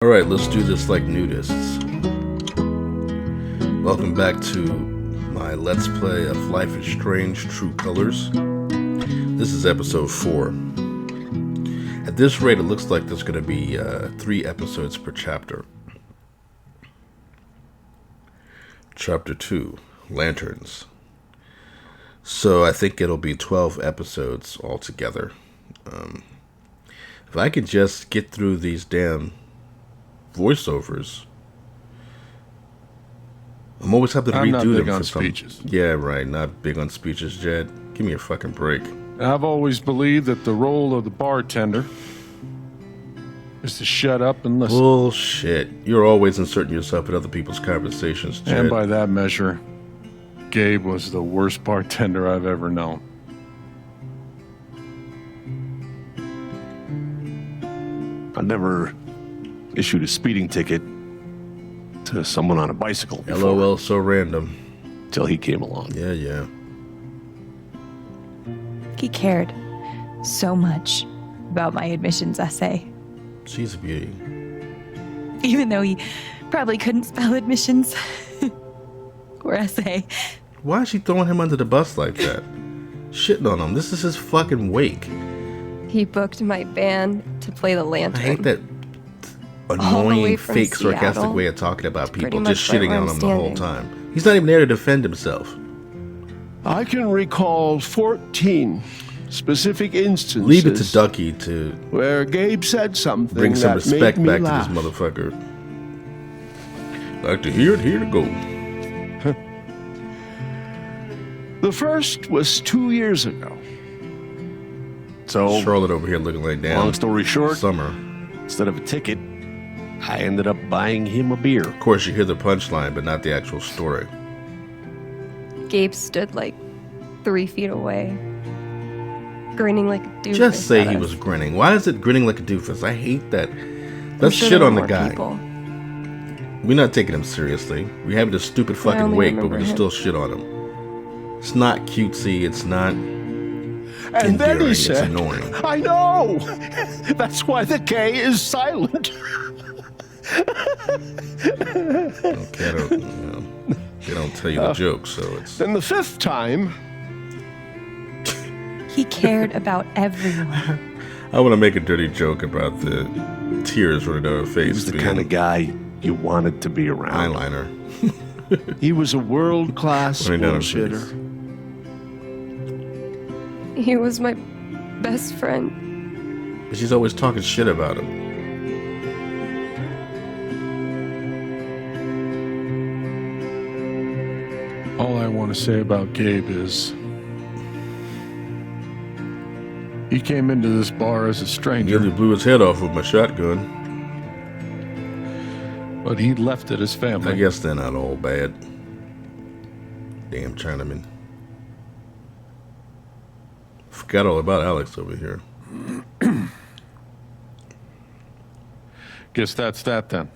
Alright, let's do this like nudists. Welcome back to my Let's Play of Life is Strange True Colors. This is episode 4. At this rate, it looks like there's going to be 3 episodes per chapter. Chapter 2, Lanterns. So I think it'll be 12 episodes altogether. If I could just get through these damn voiceovers, I'm always having to redo them for some speeches. Yeah, right. Not big on speeches, Jed. Give me a fucking break. I've always believed that the role of the bartender is to shut up and listen. Bullshit. You're always inserting yourself in other people's conversations, Jed. And by that measure, Gabe was the worst bartender I've ever known. I never issued a speeding ticket to someone on a bicycle before. LOL, so random. Till he came along. Yeah. He cared so much about my admissions essay. She's a beauty. Even though he probably couldn't spell admissions or essay. Why is she throwing him under the bus like that? Shitting on him. This is his fucking wake. He booked my band to play the lantern. I hate that annoying, fake, sarcastic way of talking about people, just shitting on him the whole time. He's not even there to defend himself. I can recall 14 specific instances. Leave it to Ducky to where Gabe said something bring some that made respect me back laugh. to this motherfucker. Like to hear it, here to go. The first was 2 years ago. So, Charlotte over here looking like damn. long story short, Summer. instead of a ticket, I ended up buying him a beer. Of course, you hear the punchline, but not the actual story. Gabe stood like 3 feet away, grinning like a doofus. Just say at he us. was grinning. Why is it grinning like a doofus? I hate that. Let's sure shit there on were the more guy. people. We're not taking him seriously. We're having a stupid fucking only wake, but we remember can him. still shit on him. It's not cutesy. It's not And then endearing. he It's said, annoying. I know! That's why the K is silent. Okay, they don't tell you the joke, so it's... Then the 5th time, He cared about everyone. I want to make a dirty joke about the tears running down her face. He was the being kind of guy you wanted to be around. eyeliner. he was a world-class Running down her bullshitter. face. He was my best friend. But she's always talking shit about him. All I want to say about Gabe is he came into this bar as a stranger, Nearly blew his head off with my shotgun. but he left it as I family. guess they're not all bad. Damn Chinaman. Forgot all about Alex over here. Guess that's that then.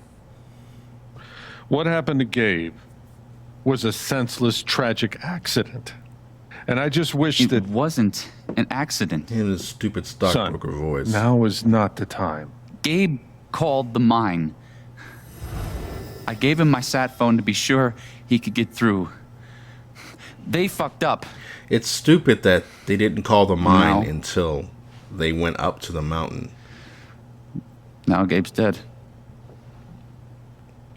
What happened to Gabe was a senseless, tragic accident. And I just wish It that wasn't an accident. In his stupid stockbroker voice. now is not the time. Gabe called the mine. I gave him my sat phone to be sure he could get through. They fucked up. It's stupid that they didn't call the mine No. until they went up to the mountain. Now Gabe's dead.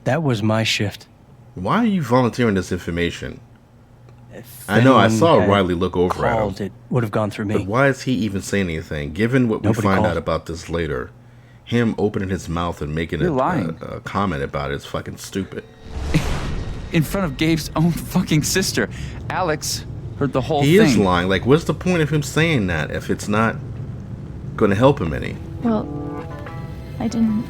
That was my shift. Why are you volunteering this information? If I know, I anyone saw had Riley look over called, at him. it would have gone through me. But why is he even saying anything? Given what we Nobody find called. out about this later, him opening his mouth and making You're lying. a comment about it is fucking stupid. In front of Gabe's own fucking sister. Alex heard the whole He thing. is lying. Like, what's the point of him saying that if it's not going to help him any? Well, I didn't.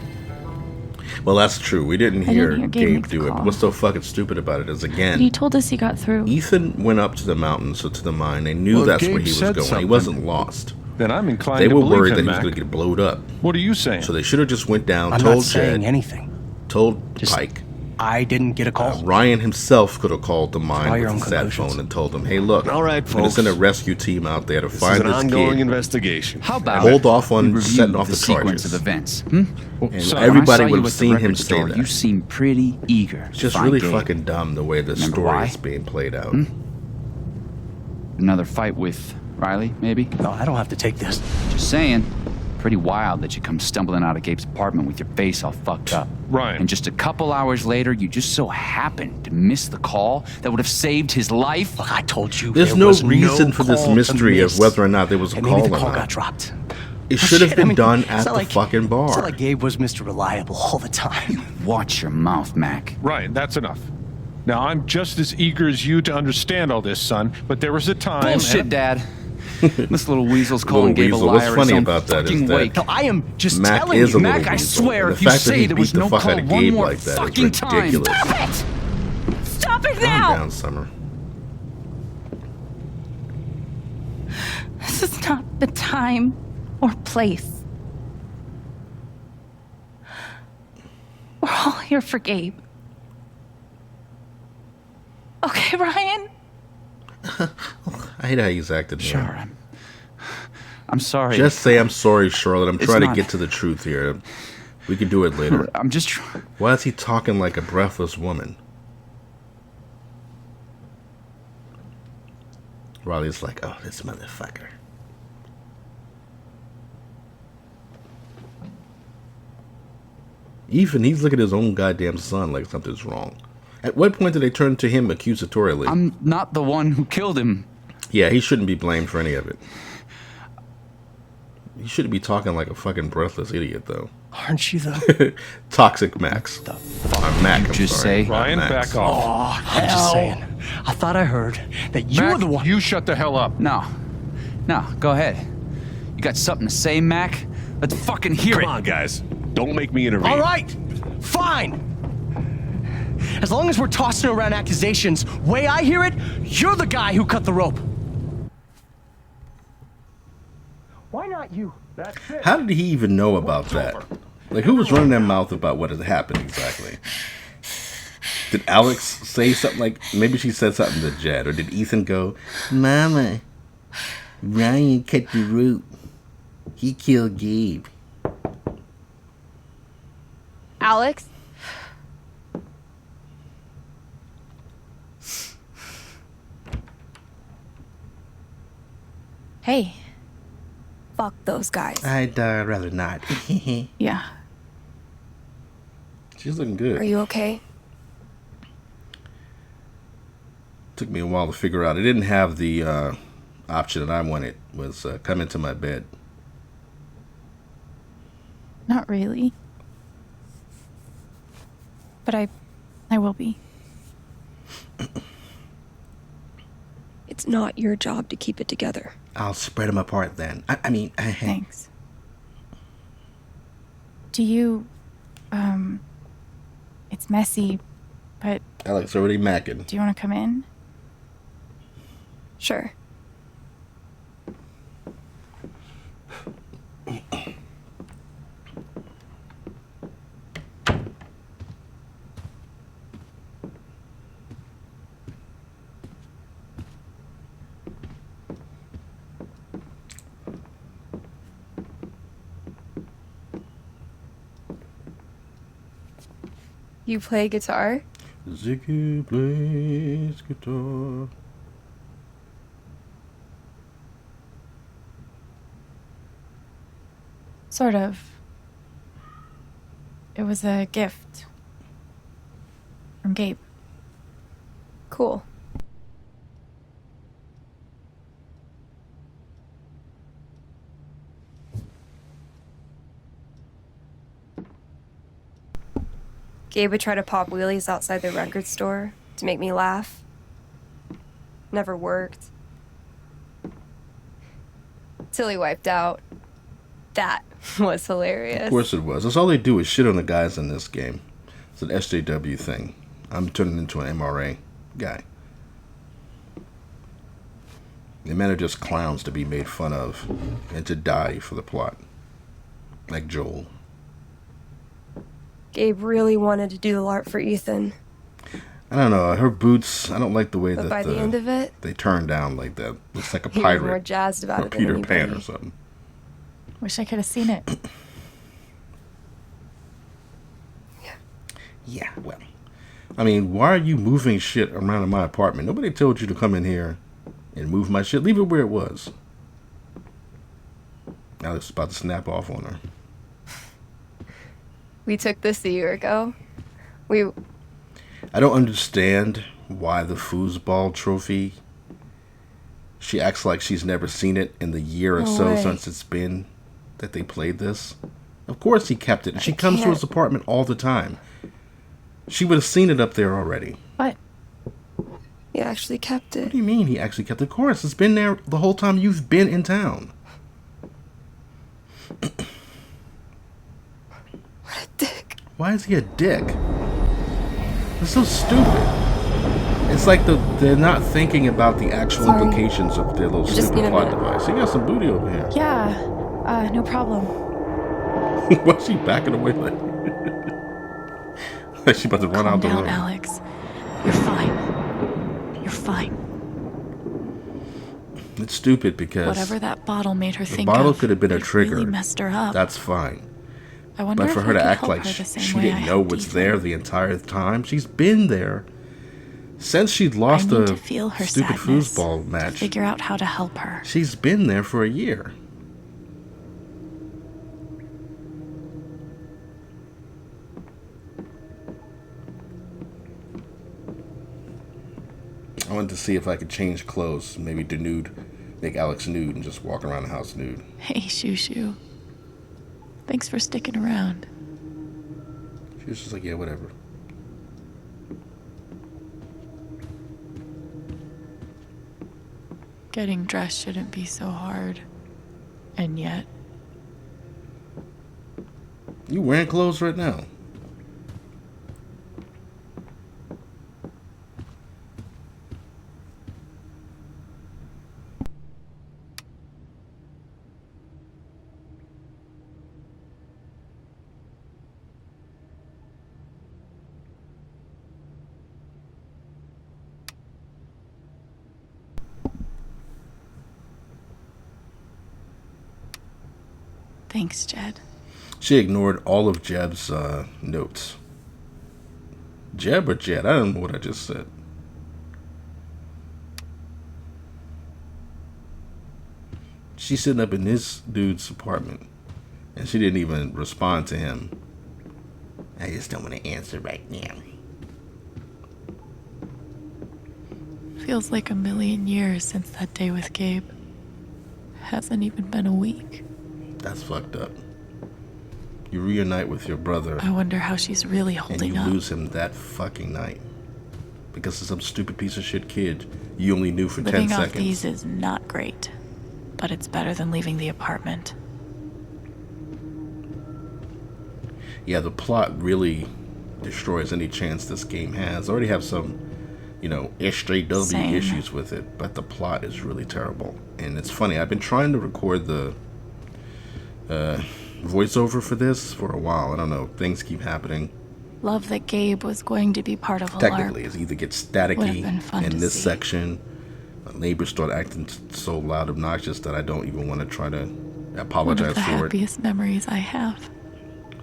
Well, that's true. We didn't hear hear Gabe Gabe make the do it. But call. what's so fucking stupid about it is, But he again, told us he got through. Ethan went up to the mountain, so to the mine. They knew Well, if that's where Gabe he was said going. He something, wasn't lost. Then I'm inclined They to were believe worried him, that he was Mac. going to get blowed up. What are you saying? So they should have just went down, I'm told not saying Jed, anything. told Just Pike, I didn't get a call. Ryan himself could have called the Draw mine your with own the sat conclusions. phone and told them, hey, look, All right, I'm going to folks. send a rescue team out there to This is find an this ongoing kid. investigation. How about Hold off on we review setting off the sequence charges. of events? Hmm? And Son, everybody When I saw would you have at the seen him record say store, that. You seemed pretty eager. It's to just find really Gabe. fucking dumb the way the Remember story why? is being played out. Another fight with Riley, maybe? No, I don't have to take this. Just saying. Pretty wild that you come stumbling out of Gabe's apartment with your face all fucked up. Ryan. And just a couple hours later, you just so happened to miss the call that would have saved his life. Look, I told you There's there no was reason no for this call to mystery of miss. whether or not there was a And call maybe the or call not. got dropped. It should have Shit, been I mean, done it's at not the like- fucking It's not bar. like Gabe was Mr. Reliable all the time. Watch your mouth, Mac. Ryan, that's enough. Now, I'm just as eager as you to understand all this, son, but there was a time... Bullshit, Dad. This little weasel's calling Gabe a weasel. liar What's in funny his own about that is fucking that wake. No, I am just Mac telling is you. a little Mac, I weasel. swear, And if the you fact that say he there beat was the no fuck call out of one Gabe more like that is fucking time. ridiculous. Stop it! Stop it Calm now! down, Summer. This is not the time or place. We're all here for Gabe. Okay, Ryan? I hate how he's acting here. Sure, I'm sorry. Just say I'm sorry, Charlotte. I'm It's trying to not- get to the truth here. We can do it later. I'm just trying. Why is he talking like a breathless woman? Riley's like, oh, this motherfucker. Even he's looking at his own goddamn son like something's wrong. At what point did they turn to him accusatorily? I'm not the one who killed him. Yeah, he shouldn't be blamed for any of it. He shouldn't be talking like a fucking breathless idiot, though. Aren't you though? Toxic Max. Or Mac, I'm just sorry. say? not Ryan, Max. back off. I'm just saying. I thought I heard that you were Mac, the one. you shut the hell up. No, go ahead. You got something to say, Mac? Let's fucking hear Come it. on, guys. Don't make me intervene. All right, fine. As long as we're tossing around accusations, way I hear it, you're the guy who cut the rope. Why not you? How did he even know about that? Like, who was running their mouth about what had happened exactly? Did Alex say something like, maybe she said something to Jed, or did Ethan go, Mama, Ryan cut the rope. He killed Gabe. Alex? Hey. Fuck those guys. I'd rather not. Yeah. She's looking good. Are you okay? Took me a while to figure out. It didn't have the option that I wanted, was come into my bed. Not really. But I will be. It's not your job to keep it together. I'll spread them apart then. I mean, Thanks. Do you, it's messy, but Alex already macking. do you want to come in? Sure. You play guitar? Ziggy plays guitar. Sort of. It was a gift from Gabe. Cool. Gabe would try to pop wheelies outside the record store to make me laugh. Never worked. Till he wiped out. That was hilarious. Of course it was. That's all they do is shit on the guys in this game. It's an SJW thing. I'm turning into an MRA guy. The men are just clowns to be made fun of and to die for the plot. Like Joel. Gabe really wanted to do the LARP for Ethan. I don't know. Her boots, I don't like the way But that by the end of it, they turn down like that. Looks like a he was pirate. more jazzed about or it than Peter anybody. Pan or something. Wish I could have seen it. Yeah, well. I mean, why are you moving shit around in my apartment? Nobody told you to come in here and move my shit. Leave it where it was. Alex is about to snap off on her. We took this a year ago. I don't understand why the foosball trophy. She acts like she's never seen it in the year or No so way. since it's been that they played this. Of course he kept it. And she I comes to can't. his apartment all the time. She would have seen it up there already. What? He actually kept What it. do you mean he actually kept it? Of course, it's been there the whole time you've been in town. What a dick. Why is he a dick? It's so stupid. It's like they're not thinking about the actual Sorry. implications of their little Just stupid need a plot minute. device. You got some booty over here. Yeah, no problem. Why's she backing away like like she about to run Calm out the down, room? Alex. You're fine. You're fine. It's stupid because Whatever that bottle made her the think bottle of, could have been a it trigger. really messed her up. That's fine. I wonder But for if her I to could act help like her the same she way didn't I know helped what's Ethan. there the entire time, she's been there since she'd lost I need the to feel her stupid sadness, foosball to match. figure out how to help her. She's been there for a year. I wanted to see if I could change clothes, maybe denude, make Alex nude, and just walk around the house nude. Hey, Shoo Shoo. Thanks for sticking around. She was just like, yeah, whatever. Getting dressed shouldn't be so hard. And yet, You wearing clothes right now? thanks, Jed. She ignored all of Jeb's notes. Jeb or Jed? I don't know what I just said. She's sitting up in this dude's apartment, and she didn't even respond to him. I just don't want to answer right now. Feels like a million years since that day with Gabe. Hasn't even been a week. That's fucked up. You reunite with your brother, I wonder how she's really and holding you up. lose him that fucking night. Because of some stupid piece of shit kid you only knew for 10 Living off seconds. these is not great, but it's better than leaving the apartment. Yeah, the plot really destroys any chance this game has. I already have some, SJW Same. issues with it, but the plot is really terrible. And it's funny, I've been trying to record the voiceover for this for a while. I don't know, things keep happening. Love that Gabe was going to be part of a Technically, LARP. it either gets Would've staticky been fun in to this see. section. Neighbors start acting so loud, obnoxious that I don't even want to try to One apologize of the for it. happiest memories I have.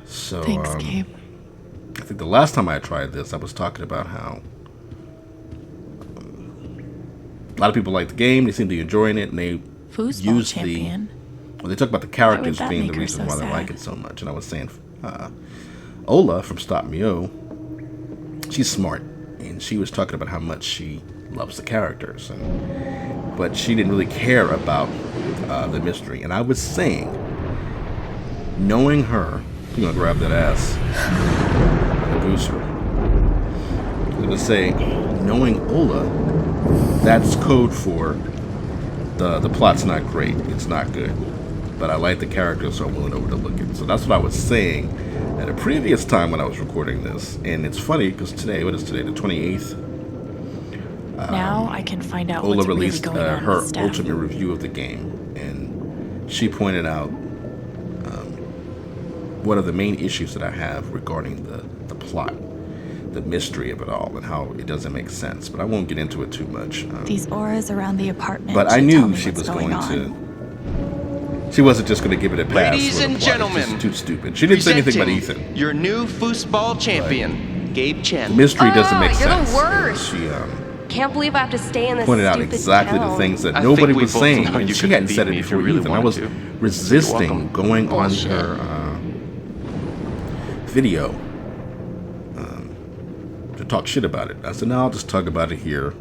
So, Thanks, Gabe. I think the last time I tried this, I was talking about how a lot of people like the game. They seem to be enjoying it, and they Foosball use champion. they talk about the characters that being make the her reason so why they sad? like it so much. And I was saying, Ola from Stop Mio, she's smart, and she was talking about how much she loves the characters, but she didn't really care about the mystery. And I was saying, knowing her, you're gonna grab that ass, the booster. I'm gonna say, knowing Ola, that's code for the plot's not great. It's not good. But I like the character, so I'm willing to overlook it. So that's what I was saying at a previous time when I was recording this. And it's funny because today, what is today, the 28th? Now I can find out Ola what's really released going on her with Steph. ultimate review of the game. And she pointed out one of the main issues that I have regarding the plot, the mystery of it all, and how it doesn't make sense. But I won't get into it too much. These auras around the apartment. But I should tell knew me she what's was going on. to. She wasn't just going to give it a pass. Ladies with and the plot. gentlemen, It's just too stupid. She didn't say anything about presenting Ethan. Your new foosball champion, Gabe Chen. The mystery doesn't make you're sense. the worst. She Can't believe I have to stay in this pointed out stupid exactly town. the things that I nobody think we was both saying, know and you she couldn't hadn't beat said it me if you before really Ethan. I was wanted to. resisting welcome. going Bullshit. on her video to talk shit about it. I said, no, I'll just talk about it here.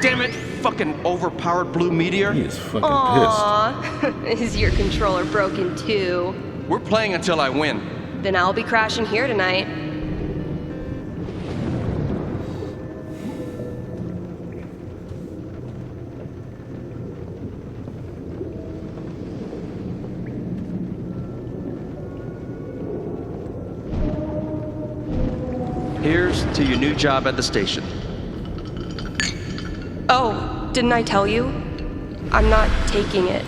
Damn it, fucking overpowered blue meteor. He is fucking Aw, is your controller broken too? We're playing until I win. Then I'll be crashing here tonight. Here's to your new job at the station. Oh, didn't I tell you? I'm not taking it.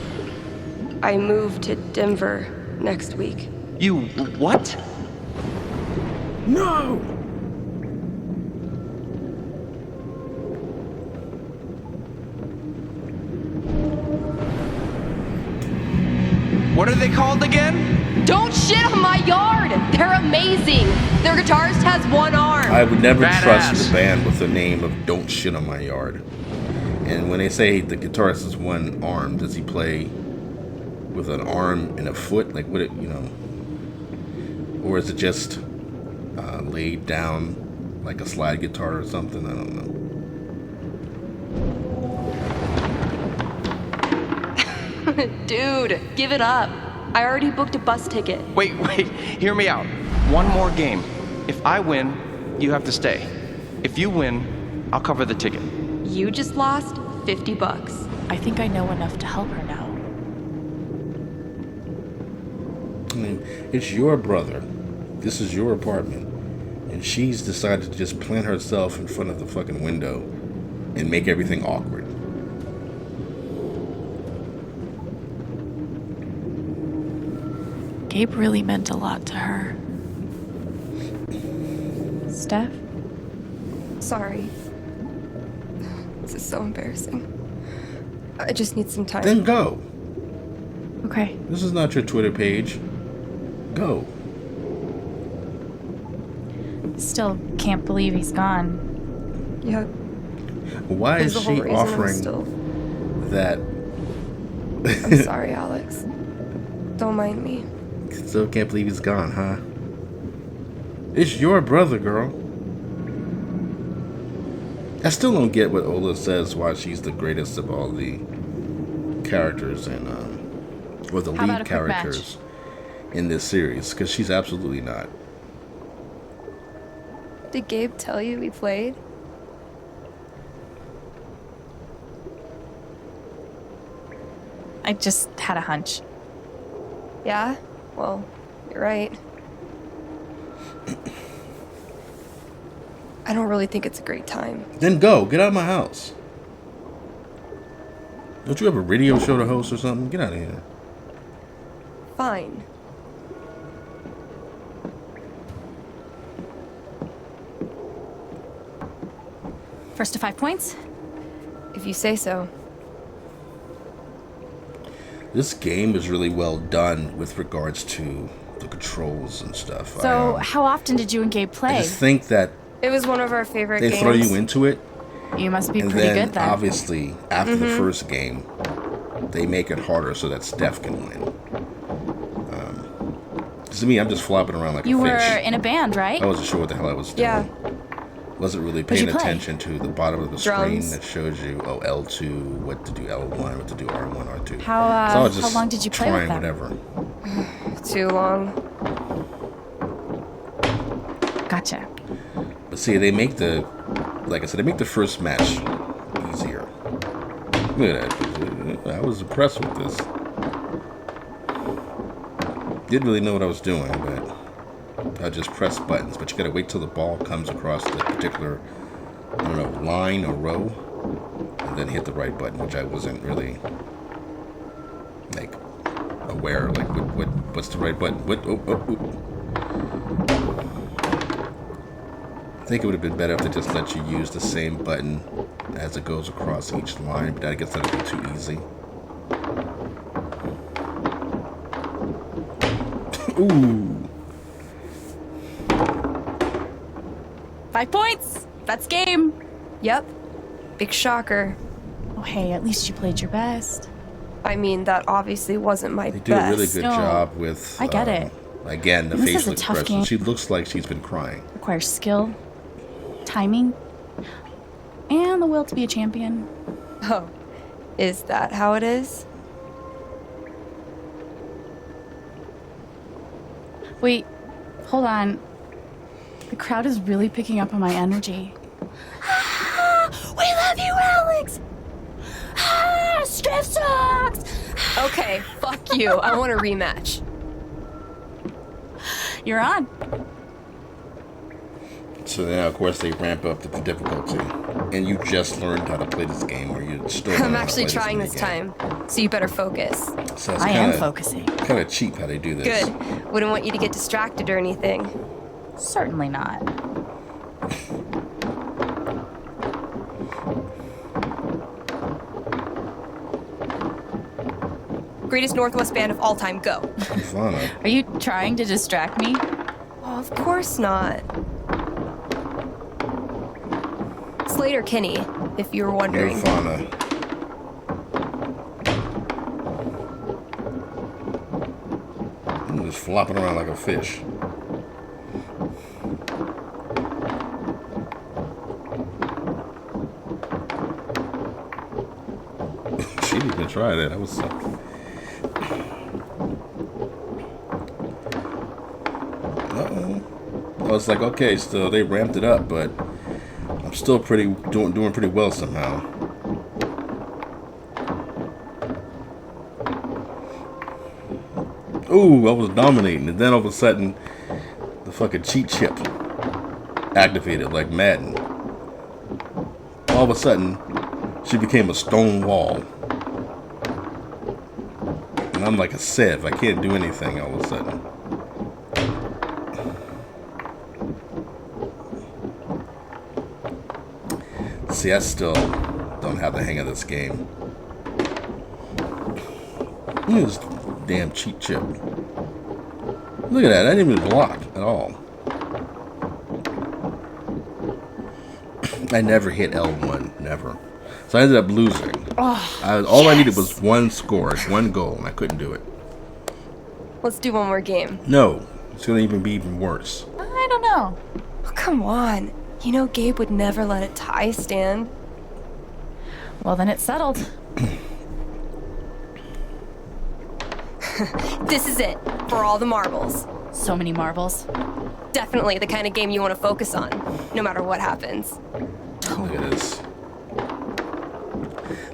I move to Denver next week. You what? pissed. No! What are they called again? Don't shit on my yard! They're amazing! Their guitarist has one arm! I would never trust Badass. the band with the name of Don't Shit on My Yard. And when they say the guitarist is one arm, does he play with an arm and a foot? Like, what it, you know? Or is it just laid down like a slide guitar or something? I don't know. Dude, give it up. I already booked a bus ticket. Wait, hear me out. One more game. If I win, you have to stay. If you win, I'll cover the ticket. You just lost $50. I think I know enough to help her now. I mean, it's your brother. This is your apartment. And she's decided to just plant herself in front of the fucking window and make everything awkward. Gabe really meant a lot to her. Steph? Sorry. This is so embarrassing. I just need some time. Then go. Okay. This is not your Twitter page. Go. Still can't believe he's gone. Yeah, Why that's is the whole she reason I'm offering still... that? I'm sorry, Alex. Don't mind me. Still can't believe he's gone, huh? It's your brother, girl. I still don't get what Ola says why she's the greatest of all the characters and or the How about lead a quick characters in this series, because she's absolutely not. Did Gabe tell you we played? I just had a hunch. Yeah? Well, you're right. I don't really think it's a great time. Then go. Get out of my house. Don't you have a radio show to host or something? Get out of here. Fine. First to 5 points? If you say so. This game is really well done with regards to the controls and stuff. So, how often did you and Gabe I play? just think that It was one of our favorite they games. throw you into it, You must be and pretty then good then. obviously after the first game, they make it harder so that Steph can win. To me, I'm just flopping around like You a were fish. in a band, right? I wasn't sure what the hell I was doing. Yeah. Wasn't really What'd you paying play? attention to the bottom of the Drums. screen that shows you, L2, what to do L1, what to do R1, R2. How, So I was how just long did you play trying with them? whatever. Too long. Gotcha. But see, they make the, like I said, they make the first match easier. Look at that. I was impressed with this. Didn't really know what I was doing, but I just pressed buttons. But you gotta wait till the ball comes across the particular, I don't know, line or row, and then hit the right button, which I wasn't really, like, aware, like what's the right button. I think it would have been better if they just let you use the same button as it goes across each line, but I guess that would be too easy. Ooh. 5 points. That's game. Yep. Big shocker. Oh, hey, at least you played your best. I mean, that obviously wasn't my They best. do a really good No, job with. I get it. Again, the This is facial a tough expression. game. She looks like she's been crying. Requires skill, timing, and the will to be a champion. Oh, is that how it is? Wait, hold on. The crowd is really picking up on my energy. We love you, Alex! Steph sucks! Okay, fuck you. I want a rematch. You're on. So now, of course, they ramp up the difficulty, and you just learned how to play this game, or you still. I'm actually trying this time, so you better focus. So I am focusing. Kind of cheap how they do this. Good. Wouldn't want you to get distracted or anything. Certainly not. Greatest Northwest band of all time, go. Typhon. Are you trying to distract me? Oh, of course not. Slater Kinney, if you were wondering. Nirvana. Just flopping around like a fish. She didn't even try that. That was something. I was like, okay, so they ramped it up, but I'm still doing pretty well somehow. Ooh, I was dominating, and then all of a sudden, the fucking cheat chip activated like Madden. All of a sudden, she became a stone wall. And I'm like a sieve. I can't do anything all of a sudden. See, I still don't have the hang of this game. Look at this damn cheat chip. Look at that. I didn't even block at all. I never hit L1. Never. So I ended up losing. All I needed was one score, one goal, and I couldn't do it. Let's do one more game. No. It's going to even be even worse. I don't know. Oh, come on. You know Gabe would never let a tie stand. Well, then it's settled. This is it. For all the marbles. So many marbles. Definitely the kind of game you want to focus on, no matter what happens. Look at this.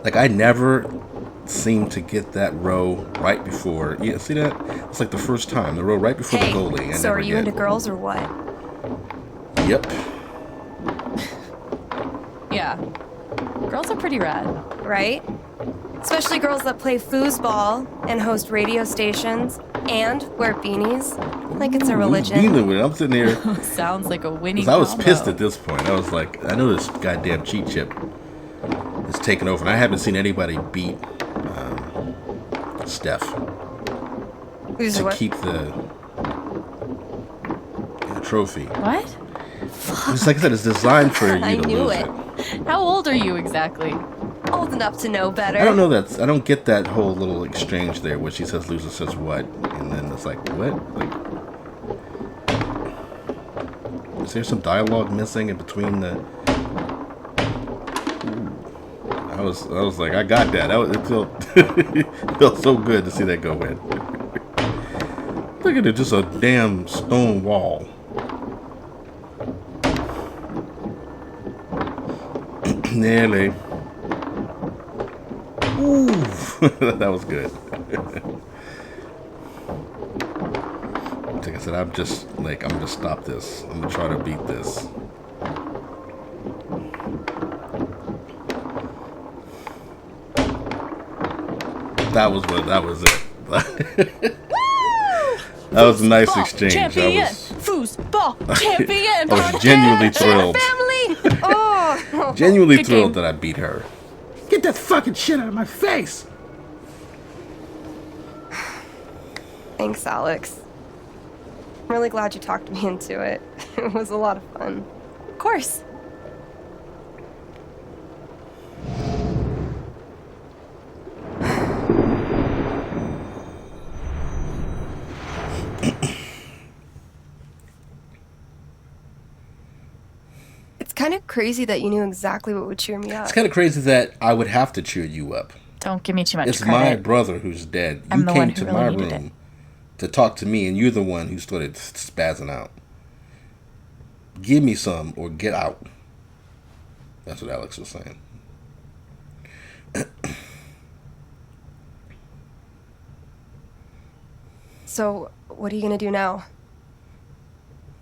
Like, I never seem to get that row right before. Yeah, see that? It's like the first time. The row right before the goalie. So are you into girls or what? Yep. Yeah. Girls are pretty rad. Right? Especially girls that play foosball and host radio stations and wear beanies. Like it's a religion. Who's dealing with it? I'm sitting here. Sounds like a winning 'Cause I was combo. pissed at this point. I was like, I know this goddamn cheat chip is taking over, and I haven't seen anybody beat Steph Who's to what? keep the trophy. What? It's like I said, it's designed for you I to knew lose it. it. How old are you exactly? Old enough to know better. I don't know that. I don't get that whole little exchange there where she says loser says what, and then it's like what? Like, is there some dialogue missing in between the? Ooh. I was like, I got that. It felt so good to see that go in. Look at it, just a damn stone wall. Nearly. Ooh, that was good. Like I said, I'm gonna stop this. I'm gonna try to beat this. That was it. That was a nice exchange. Champion! I was Foosball champion! I was genuinely thrilled. Family! Oh! Genuinely Good thrilled game. that I beat her. Get that fucking shit out of my face! Thanks, Alex. I'm really glad you talked me into it. It was a lot of fun. Of course. It's kind of crazy that you knew exactly what would cheer me up. It's kind of crazy that I would have to cheer you up. Don't give me too much It's credit. my brother who's dead. I'm You the came one who to really my needed room it. to talk to me, and you're the one who started spazzing out. Give me some or get out. That's what Alex was saying. So, what are you gonna do now?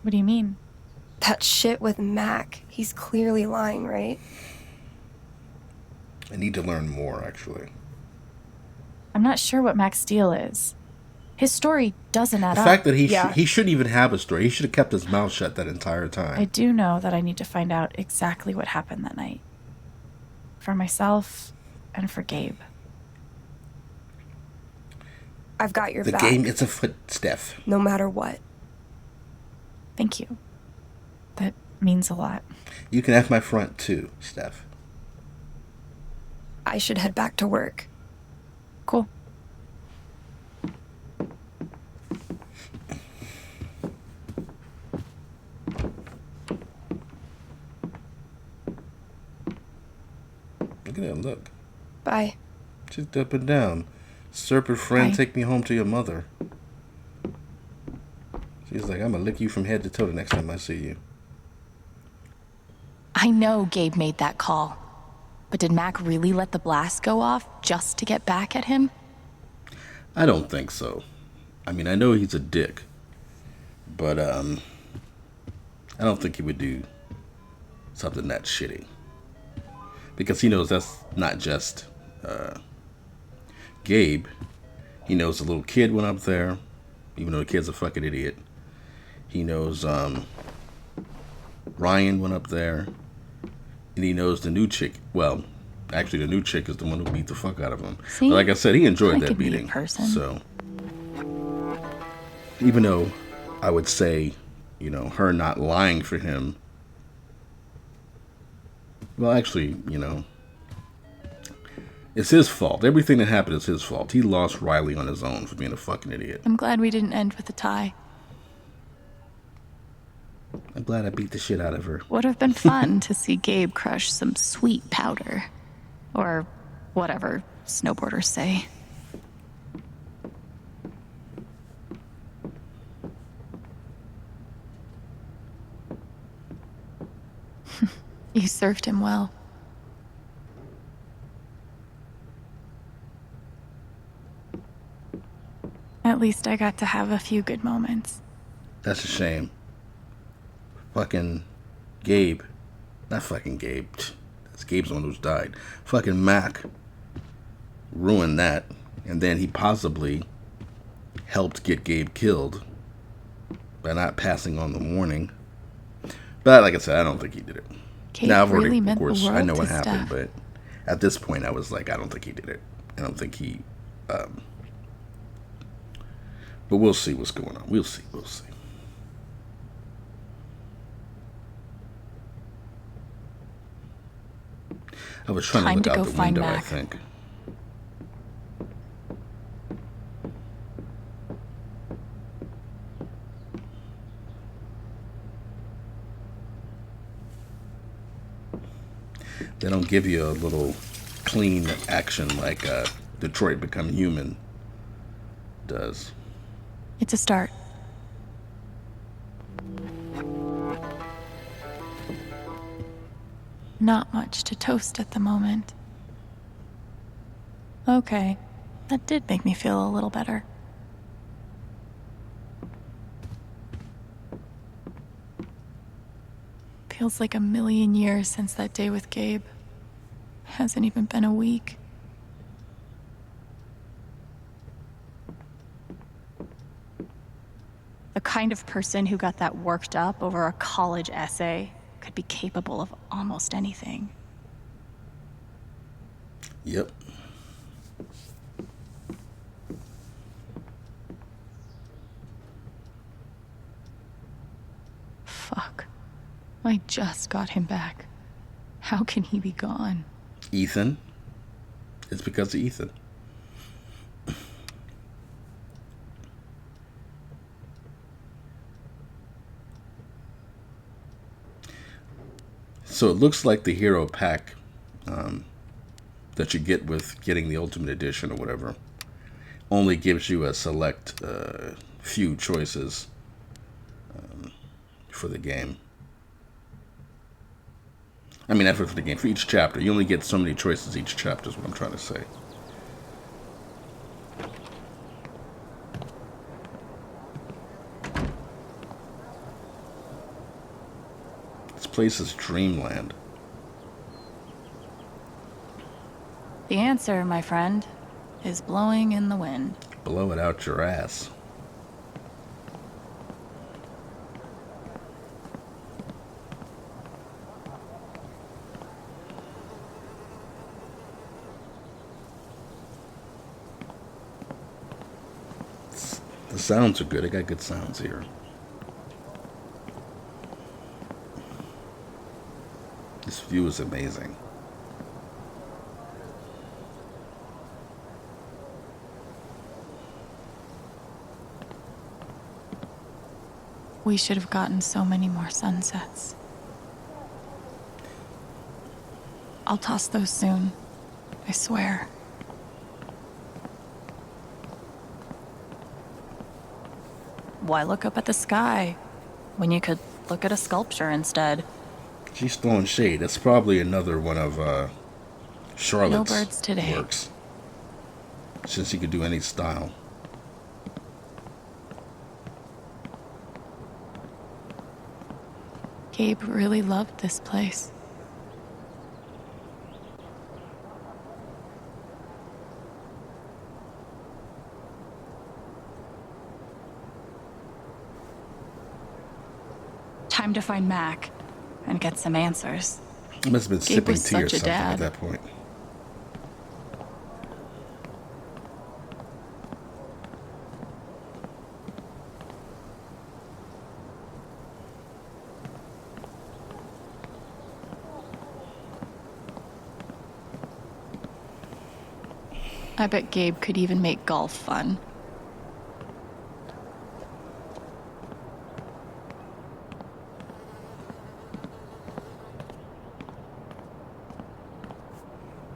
What do you mean? That shit with Mac. He's clearly lying, right? I need to learn more, actually. I'm not sure what Mac's deal is. His story doesn't add The up. fact that Yeah. he shouldn't even have a story. He should have kept his mouth shut that entire time. I do know that I need to find out exactly what happened that night. For myself and for Gabe. I've got your The back. game is afoot, Steph. No matter what. Thank you. That means a lot. You can have my front too, Steph. I should head back to work. Cool. Look at that look. Bye. Just up and down. Serpent friend, Bye. take me home to your mother. She's like, I'm gonna lick you from head to toe the next time I see you. I know Gabe made that call. But did Mac really let the blast go off just to get back at him? I don't think so. I mean, I know he's a dick. But, I don't think he would do something that shitty. Because he knows that's not just, Gabe. He knows the little kid went up there, even though the kid's a fucking idiot. He knows, Ryan went up there. And he knows the new chick. Well, actually, the new chick is the one who beat the fuck out of him. See? But like I said, he enjoyed I that could be a beating. person. So, even though I would say, you know, her not lying for him. Well, actually, you know, it's his fault. Everything that happened is his fault. He lost Riley on his own for being a fucking idiot. I'm glad we didn't end with a tie. I'm glad I beat the shit out of her. Would have been fun to see Gabe crush some sweet powder. Or whatever snowboarders say. You served him well. At least I got to have a few good moments. That's a shame. Fucking Gabe. Not fucking Gabe. That's Gabe's the one who's died. Fucking Mac ruined that. And then he possibly helped get Gabe killed by not passing on the warning. But like I said, I don't think he did it. Gabe Now, I've already, really of meant the course, I world know what to happened, Steph. but at this point, I was like, I don't think he did it. I don't think he. But we'll see what's going on. We'll see. We'll see. I was trying Time to to look out go the find window, I Mac. think. They don't give you a little clean action like Detroit Become Human does. It's a start. Not much to toast at the moment. Okay, that did make me feel a little better. Feels like a million years since that day with Gabe. Hasn't even been a week. kind of person who got that worked up over a college essay could be capable of almost anything. Yep. Fuck. I just got him back. How can he be gone? Ethan. It's because of Ethan. So it looks like the hero pack that you get with getting the Ultimate Edition or whatever only gives you a select few choices for the game. I mean, not for the game, for each chapter. You only get so many choices each chapter is what I'm trying to say. This place is dreamland. The answer, my friend, is blowing in the wind. Blow it out your ass. The sounds are good. I got good sounds here. This view is amazing. We should have gotten so many more sunsets. I'll toss those soon. I swear. Why look up at the sky when you could look at a sculpture instead? She's throwing shade. That's probably another one of Charlotte's No birds today. works. Since she could do any style. Gabe really loved this place. Time to find Mac and get some answers. He must have been Gabe sipping was tea or such a something at dad. that point. I bet Gabe could even make golf fun.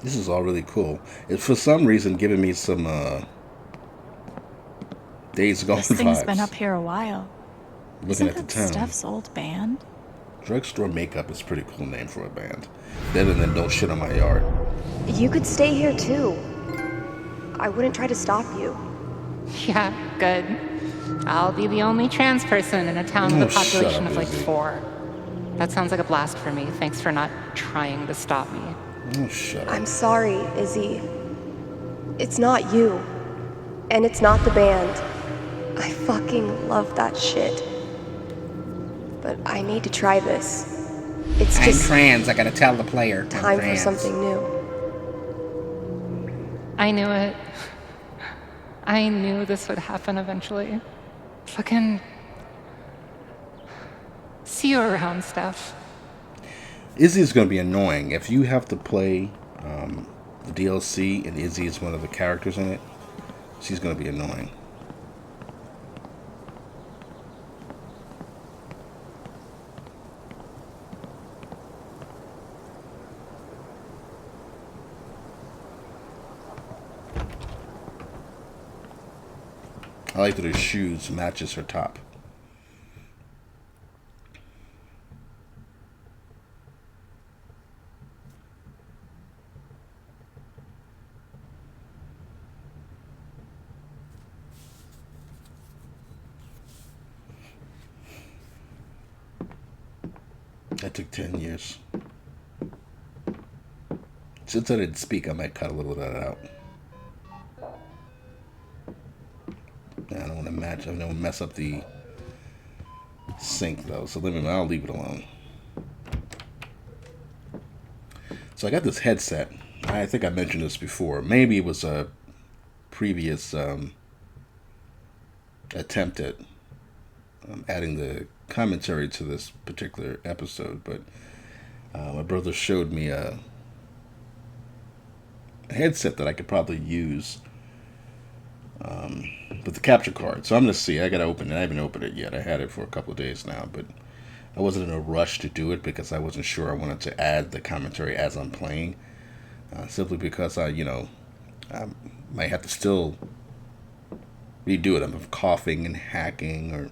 This is all really cool. It's for some reason giving me some Days Gone This thing's vibes. been up here a while. Looking Isn't at the that town. Steph's old band? Drugstore Makeup is a pretty cool name for a band. Better than Don't Shit on My Yard. You could stay here too. I wouldn't try to stop you. Yeah, good. I'll be the only trans person in a town with a Oh, shut population up, of like Izzy. 4. That sounds like a blast for me. Thanks for not trying to stop me. Oh, shut up. I'm sorry, Izzy. It's not you. And it's not the band. I fucking love that shit. But I need to try this. It's I'm just trans. I gotta tell the player. I'm time for trans. something new. I knew it. I knew this would happen eventually. Fucking. See you around, Steph. Izzy is going to be annoying. If you have to play the DLC and Izzy is one of the characters in it, she's going to be annoying. I like that her shoes matches her top. That took 10 years. Since I didn't speak, I might cut a little of that out. I don't want to match. I don't want to mess up the sync though, so I'll leave it alone. So I got this headset. I think I mentioned this before. Maybe it was a previous attempt at adding the commentary to this particular episode, but my brother showed me a headset that I could probably use with the capture card. So I'm going to see. I got to open it. I haven't opened it yet. I had it for a couple of days now, but I wasn't in a rush to do it because I wasn't sure I wanted to add the commentary as I'm playing. Simply because I might have to still redo it. I'm coughing and hacking or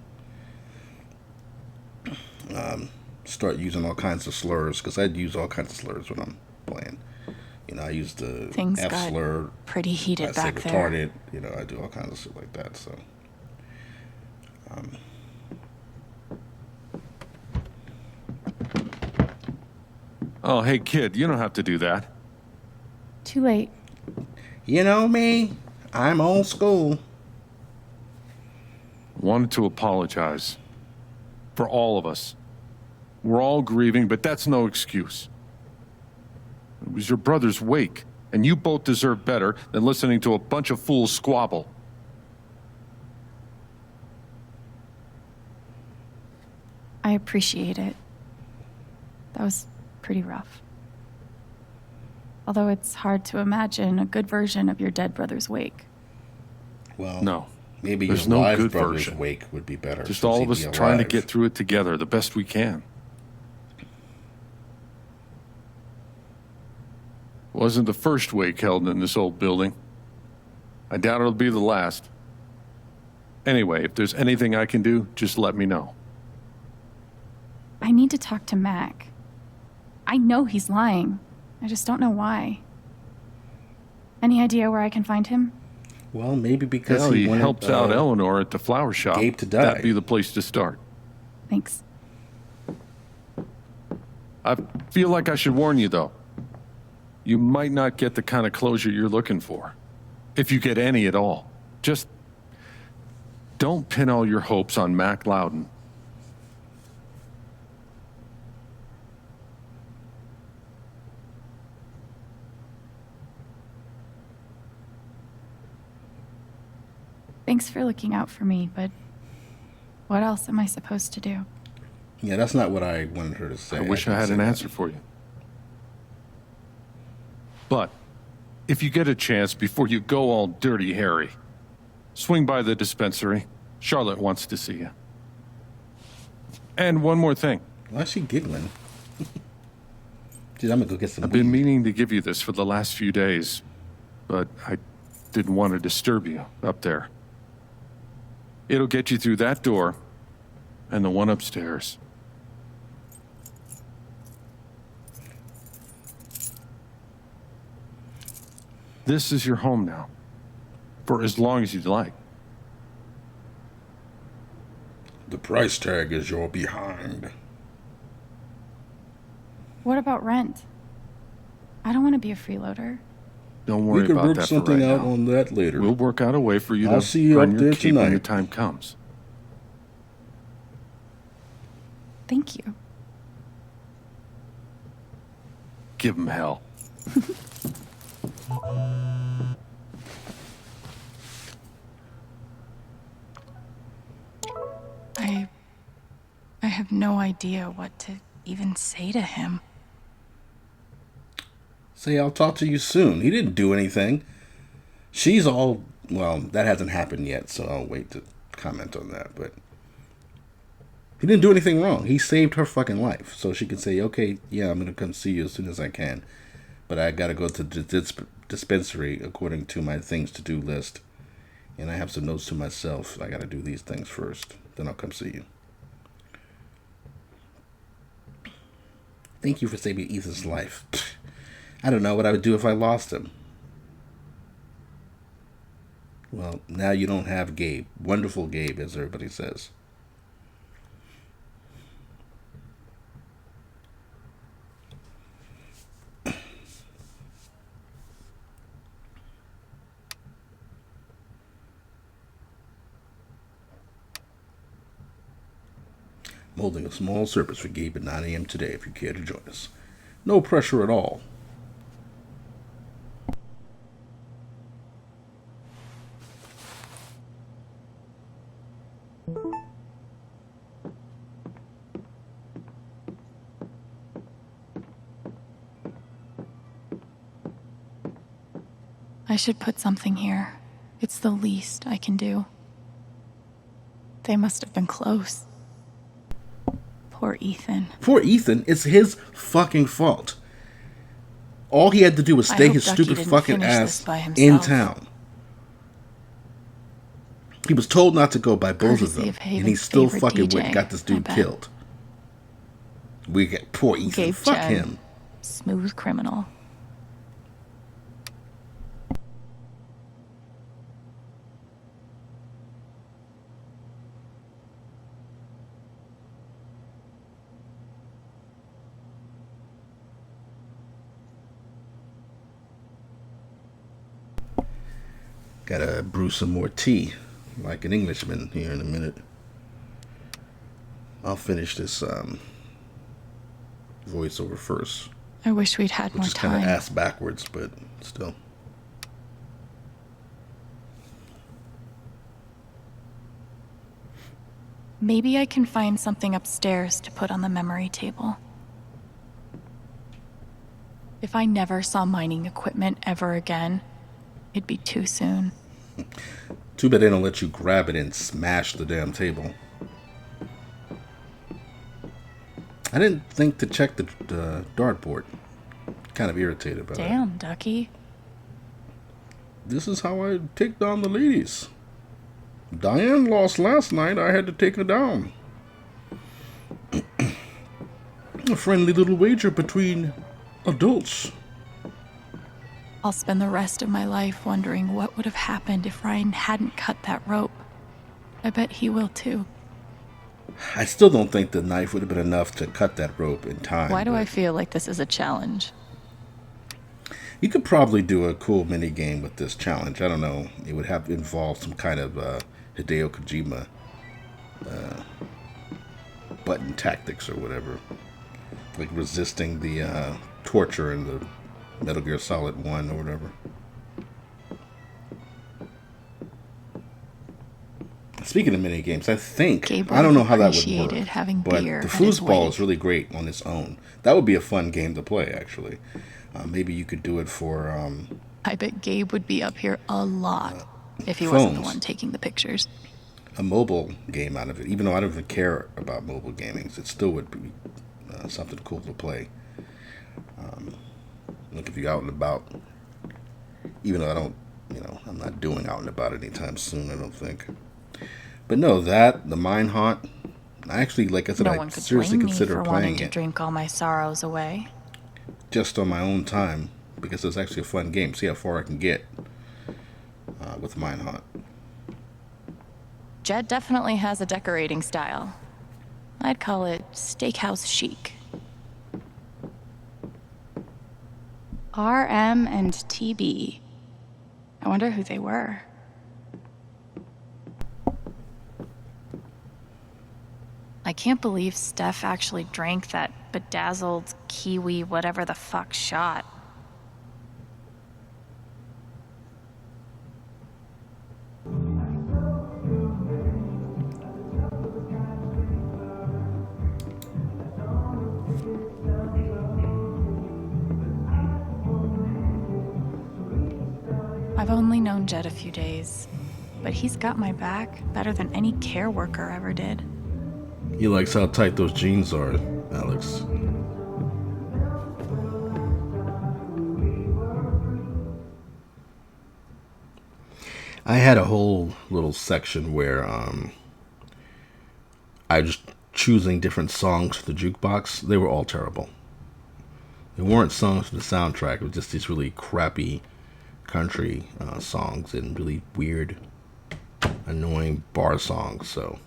start using all kinds of slurs, because I'd use all kinds of slurs when I'm playing. I use the Things F got slur. pretty heated I say back there. retarded. I do all kinds of shit like that. So, Oh, hey, kid, you don't have to do that. Too late. you know me, I'm old school. Wanted to apologize. For all of us. We're all grieving, but that's no excuse. It was your brother's wake, and you both deserve better than listening to a bunch of fools squabble. I appreciate it. That was pretty rough. Although it's hard to imagine a good version of your dead brother's wake. Well, No. maybe There's your no live good brother's version. wake would be better. Just since all he'd of us be trying to alive. get through it together the best we can. Wasn't the first wake held in this old building. I doubt it'll be the last. Anyway, if there's anything I can do, just let me know. I need to talk to Mac. I know he's lying. I just don't know why. Any idea where I can find him? Well, maybe because Hell, he wanted, helps out Eleanor at the flower shop. Gabe to die. That'd be the place to start. Thanks. I feel like I should warn you, though. You might not get the kind of closure you're looking for. If you get any at all. Just don't pin all your hopes on Mac Loudon. Thanks for looking out for me, but what else am I supposed to do? Yeah, that's not what I wanted her to say. I wish I didn't had say an that. answer for you. But if you get a chance before you go all dirty Harry, swing by the dispensary. Charlotte wants to see you. And one more thing. Why is she giggling? Dude, I'm gonna go get some. I've been meaning to give you this for the last few days, but I didn't want to disturb you up there. It'll get you through that door and the one upstairs. This is your home now, for as long as you'd like. The price tag is your behind. What about rent? I don't want to be a freeloader. Don't worry We can about work that for something right out now. on that later. We'll work out a way for you I'll to see you earn up your there keep when the tonight. time comes. Thank you. Give him hell. I have no idea what to even say to him. Say, I'll talk to you soon. He didn't do anything. She's all, well, that hasn't happened yet, so I'll wait to comment on that, but he didn't do anything wrong. He saved her fucking life, so she can say, okay, yeah, I'm gonna come see you as soon as I can, but I gotta go to the dispensary according to my things to do list, and I have some notes to myself. I gotta do these things first, then I'll come see you. Thank you for saving Ethan's life. I don't know what I would do if I lost him. Well, now you don't have Gabe. Wonderful Gabe, as everybody says. holding a small service for Gabe at 9 a.m. today if you care to join us. No pressure at all. I should put something here. It's the least I can do. They must have been close. Poor Ethan. Poor Ethan. It's his fucking fault. All he had to do was stay his Ducky stupid didn't fucking finish ass this by in himself. town. He was told not to go by both Courtesy of them, of and he Haven's still favorite fucking DJ, went and got this I dude bet. killed. We get poor Ethan. Gabe Fuck Chen. him. Smooth criminal. Gotta brew some more tea, like an Englishman, here in a minute. I'll finish this voiceover first, I wish we'd had which more is kind of time. ass backwards, but still. Maybe I can find something upstairs to put on the memory table. If I never saw mining equipment ever again, it'd be too soon. Too bad they don't let you grab it and smash the damn table. I didn't think to check the dartboard. Kind of irritated by that. Damn, Ducky. This is how I take down the ladies. Diane lost last night. I had to take her down. A friendly little wager between adults. I'll spend the rest of my life wondering what would have happened if Ryan hadn't cut that rope. I bet he will too. I still don't think the knife would have been enough to cut that rope in time. Why do but I feel like this is a challenge? You could probably do a cool mini game with this challenge. I don't know. It would have involved some kind of Hideo Kojima button tactics or whatever, like resisting the torture in the Metal Gear Solid 1 or whatever. Speaking of mini games, I think Gabe I don't know how that would appreciated work, having but beer the at his foosball wake. is really great on its own. That would be a fun game to play, actually. Maybe you could do it for I bet Gabe would be up here a lot if he wasn't the phones. one taking the pictures. A mobile game out of it. Even though I don't even care about mobile gaming, it still would be something cool to play. Look, if you're out and about, even though I don't, I'm not doing out and about anytime soon, I don't think. But no, the Mine Haunt, I actually, like I said, No I one could seriously blame me consider for wanting playing to it drink all my sorrows away. just on my own time, because it's actually a fun game. See how far I can get with Mine Haunt. Jed definitely has a decorating style. I'd call it steakhouse chic. RM and TB. I wonder who they were. I can't believe Steph actually drank that bedazzled kiwi whatever the fuck shot. I've only known Jed a few days, but he's got my back better than any care worker ever did. He likes how tight those jeans are, Alex. I had a whole little section where I was choosing different songs for the jukebox. They were all terrible. They weren't songs for the soundtrack. It was just these really crappy country songs and really weird, annoying bar songs. So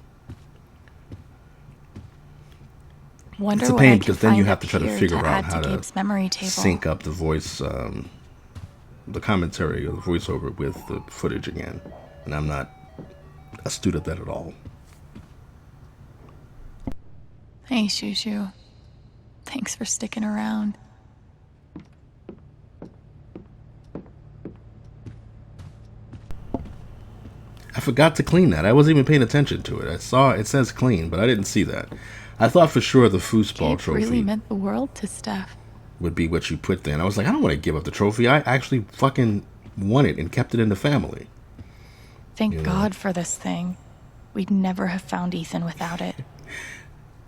Wonder it's a what pain I because could then you find have to up try to here figure out add how to to Gabe's memory table. sync up the voice, the commentary or the voiceover with the footage again. And I'm not astute at that at all. Hey, Shushu. Thanks for sticking around. I forgot to clean that. I wasn't even paying attention to it. I saw it says clean, but I didn't see that. I thought for sure the foosball Gabe trophy really meant the world to Steph. would be what you put there. And I was like, I don't want to give up the trophy. I actually fucking won it and kept it in the family. Thank God for this thing. We'd never have found Ethan without it.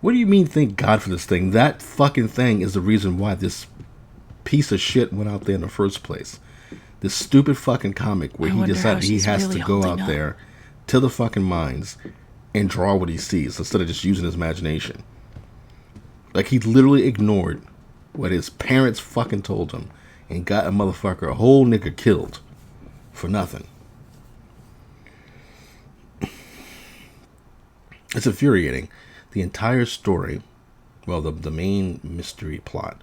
What do you mean, thank God for this thing? That fucking thing is the reason why this piece of shit went out there in the first place. This stupid fucking comic where he decided he has to go out there to the fucking mines and draw what he sees instead of just using his imagination. Like, he literally ignored what his parents fucking told him and got a motherfucker, a whole nigga killed for nothing. It's infuriating. The entire story, well, the main mystery plot,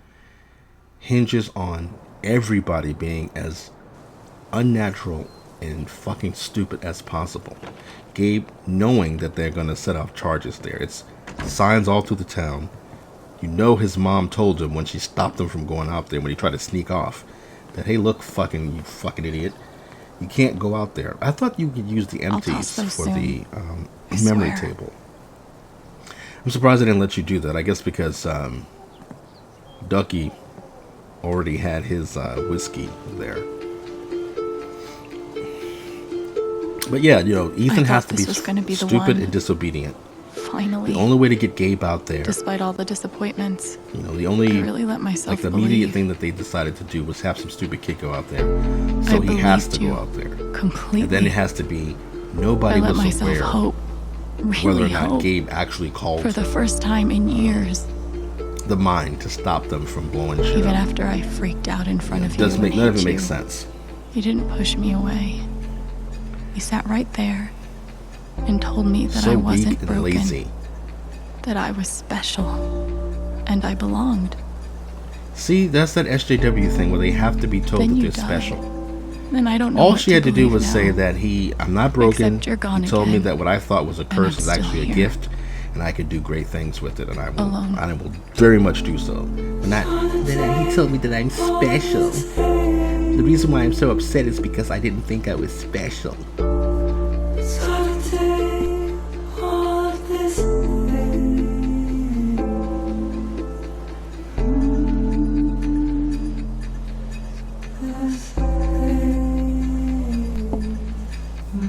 hinges on everybody being as unnatural and fucking stupid as possible. Gabe knowing that they're going to set off charges there. It's signs all through the town. You know his mom told him when she stopped him from going out there when he tried to sneak off that, hey, look, you fucking idiot. You can't go out there. I thought you could use the empties for the memory table. I'm surprised I didn't let you do that. I guess because Ducky already had his whiskey there. But yeah, Ethan has to be stupid and disobedient. Finally. The only way to get Gabe out there, despite all the disappointments, the only I really let myself the immediate thing that they decided to do was have some stupid kid go out there. So he has to go out there. Completely. And then it has to be nobody was aware hope, really whether or not hope, Gabe actually called for the first time in years the mine to stop them from blowing shit even up. After I freaked out in front of you. None of it makes sense. You didn't push me away. You sat right there and told me that I wasn't broken, lazy. That I was special, and I belonged. See, that's that SJW thing where they have to be told then that they're died. special. Then I don't know. All she had to do was now. say that I'm not broken. Except you're gone he told again. me that what I thought was a curse is actually here. a gift, and I could do great things with it, and I Alone. will very much do so. But not that he told me that I'm special. The reason why I'm so upset is because I didn't think I was special.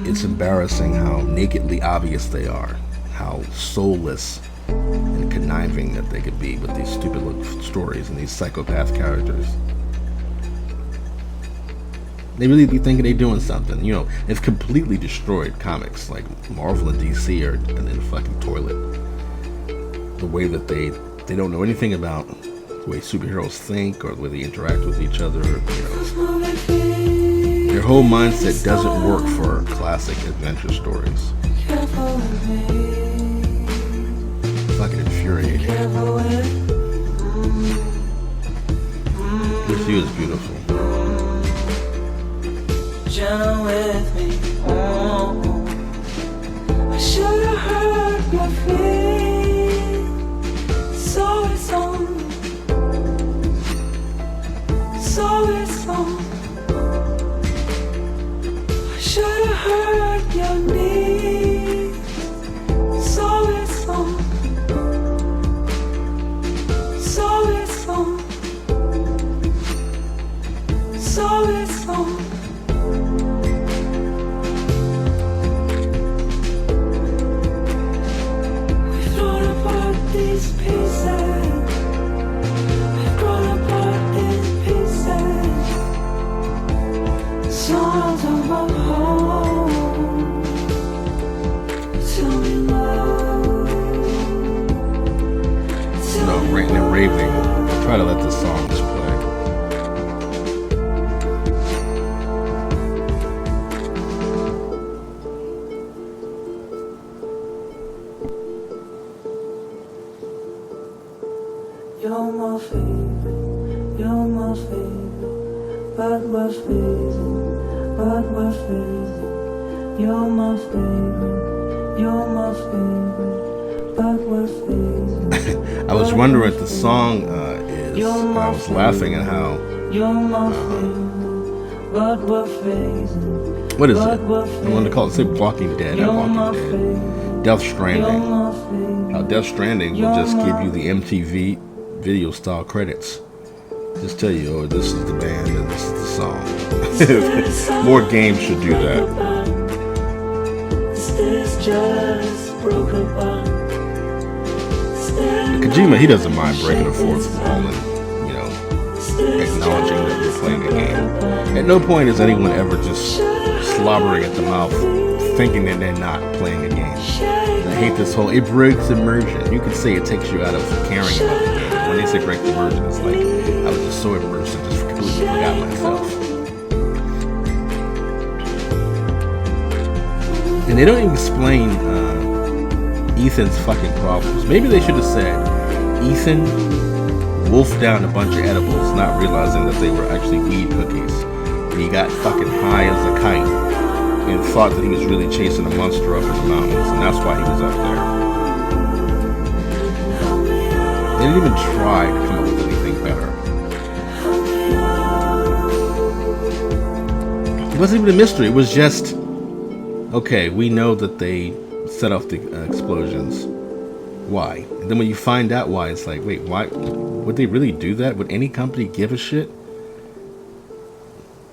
It's embarrassing how nakedly obvious they are, how soulless and conniving that they could be with these stupid little stories and these psychopath characters. They really be thinking they're doing something. They've completely destroyed comics like Marvel and DC are in the fucking toilet. The way that they don't know anything about the way superheroes think or the way they interact with each other. Their whole mindset doesn't work for classic adventure stories. Fucking infuriating. This view is beautiful. Jenna with me. I should have heard my feet. So it's on. So it's on. I should have heard your knees. So it's on. So it's on. So it's on. These pieces, we've grown apart in pieces. Songs of our home. Tell me love. Ranting and raving. I try to let the songs play. You're my favorite, you're my favorite, but we're fading, but we're fading. You're my favorite, I was wondering what the song is. I was laughing at how. What is it? I want to call it, say Walking Dead, not Walking Dead. Death Stranding. How Death Stranding will just give you the MTV video style credits. Just tell you, oh, this is the band and this is the song. More games should do that. Kojima, he doesn't mind breaking a fourth wall and, you know, acknowledging that you're playing a game. At no point is anyone ever just slobbering at the mouth, thinking that they're not playing a game. And I hate this whole, it breaks immersion. You could say it takes you out of caring about the game. When they say break immersion, it's like, I was just so immersed, I just completely forgot myself. And they don't even explain Ethan's fucking problems. Maybe they should have said, Ethan wolfed down a bunch of edibles, not realizing that they were actually weed cookies. And he got fucking high as a kite and thought that he was really chasing a monster up in the mountains, and that's why he was up there. They didn't even try to come up with anything better. It wasn't even a mystery. It was just, okay, we know that they set off the explosions. Why? And then when you find out why, it's like, wait, why? Would they really do that? Would any company give a shit?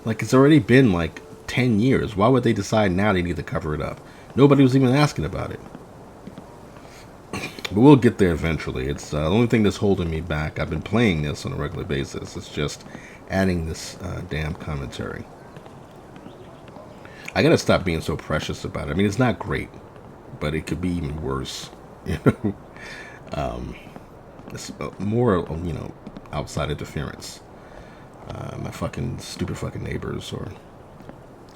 Like, it's already been like 10 years. Why would they decide now they need to cover it up? Nobody was even asking about it. But we'll get there eventually. It's the only thing that's holding me back. I've been playing this on a regular basis. It's just adding this damn commentary. I gotta stop being so precious about it. I mean, it's not great, but it could be even worse. You know, it's more, you know, outside interference. My fucking stupid fucking neighbors, or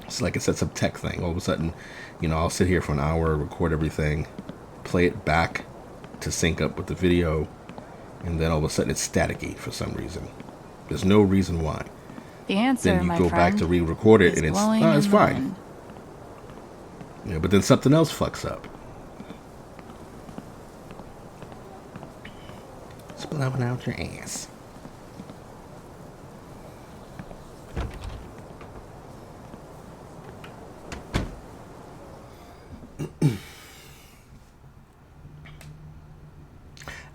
it's like it's some tech thing. All of a sudden, you know, I'll sit here for an hour, record everything, play it back to sync up with the video, and then all of a sudden it's staticky for some reason. There's no reason why. The answer, then you my go friend, back to re-record it, is and it's blowing fine. Yeah, but then something else fucks up. It's blowing out your ass.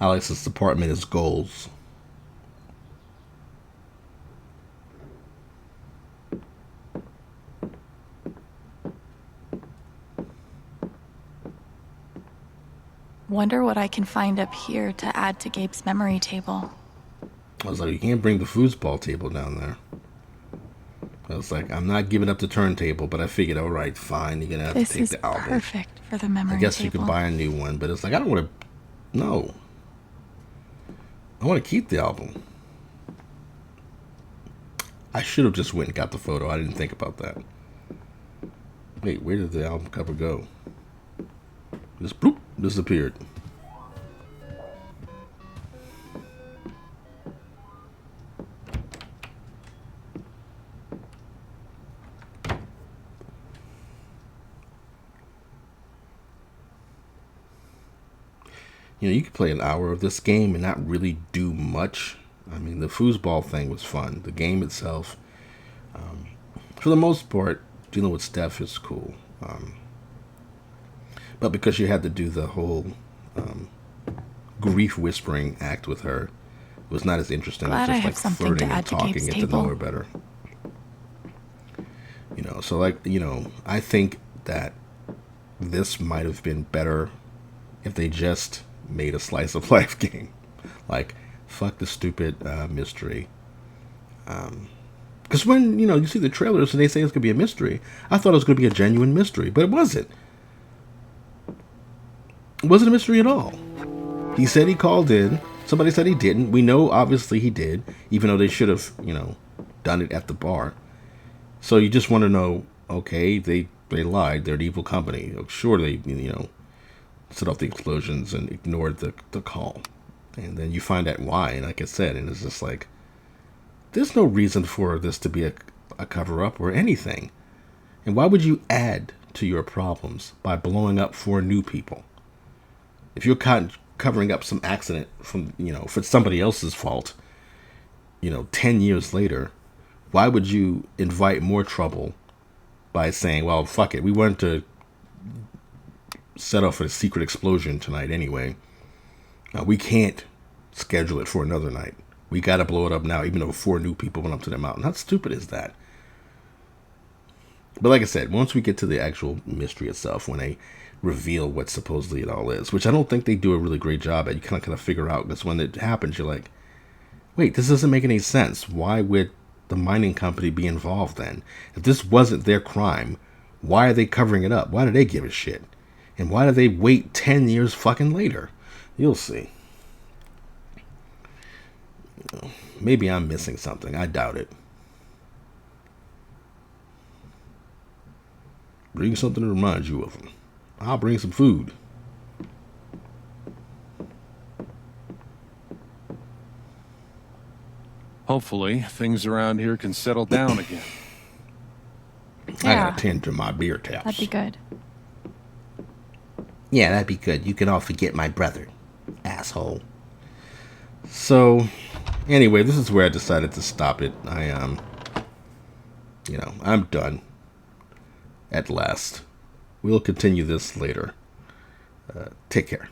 Alex's apartment is goals. Wonder what I can find up here to add to Gabe's memory table. I was like, you can't bring the foosball table down there. I was like, I'm not giving up the turntable, but I figured, all right, fine, you're gonna have to take the album. This is perfect for the memory table. I guess you could buy a new one, but it's like, I don't want to. No, I want to keep the album. I should have just went and got the photo. I didn't think about that. Wait, where did the album cover go? Just bloop, disappeared. You know, you could play an hour of this game and not really do much. I mean, the foosball thing was fun. The game itself, for the most part, dealing with Steph is cool. But because you had to do the whole grief whispering act with her, it was not as interesting. Glad it was I just have like something to flirting and add to talking, Gabe's get to know table. her better. You know, so like, you know, I think that this might have been better if they just made a slice of life game. Like, fuck the stupid mystery. Because when, you know, you see the trailers and they say it's going to be a mystery, I thought it was going to be a genuine mystery, but it wasn't. It wasn't a mystery at all. He said he called in. Somebody said he didn't. We know, obviously, he did, even though they should have, you know, done it at the bar. So you just want to know, okay, they lied. They're an evil company. Sure, they, you know, set off the explosions and ignored the call. And then you find out why, and like I said, and it's just like, there's no reason for this to be a cover-up or anything. And why would you add to your problems by blowing up 4 new people? If you're covering up some accident from, for somebody else's fault, 10 years later, why would you invite more trouble by saying, well, fuck it, we wanted to set off a secret explosion tonight anyway. We can't schedule it for another night. We got to blow it up now, even though 4 new people went up to the mountain. How stupid is that? But like I said, once we get to the actual mystery itself, when they reveal what supposedly it all is, which I don't think they do a really great job at, you kind of figure out, because when it happens, you're like, wait, this doesn't make any sense. Why would the mining company be involved then? If this wasn't their crime, why are they covering it up? Why do they give a shit? And why do they wait 10 years fucking later? You'll see. Maybe I'm missing something. I doubt it. Bring something to remind you of them. I'll bring some food. Hopefully, things around here can settle down again. I gotta tend to my beer taps. That'd be good. Yeah, that'd be good. You can all forget my brother, asshole. So, anyway, this is where I decided to stop it. I'm done. At last. We'll continue this later. Take care.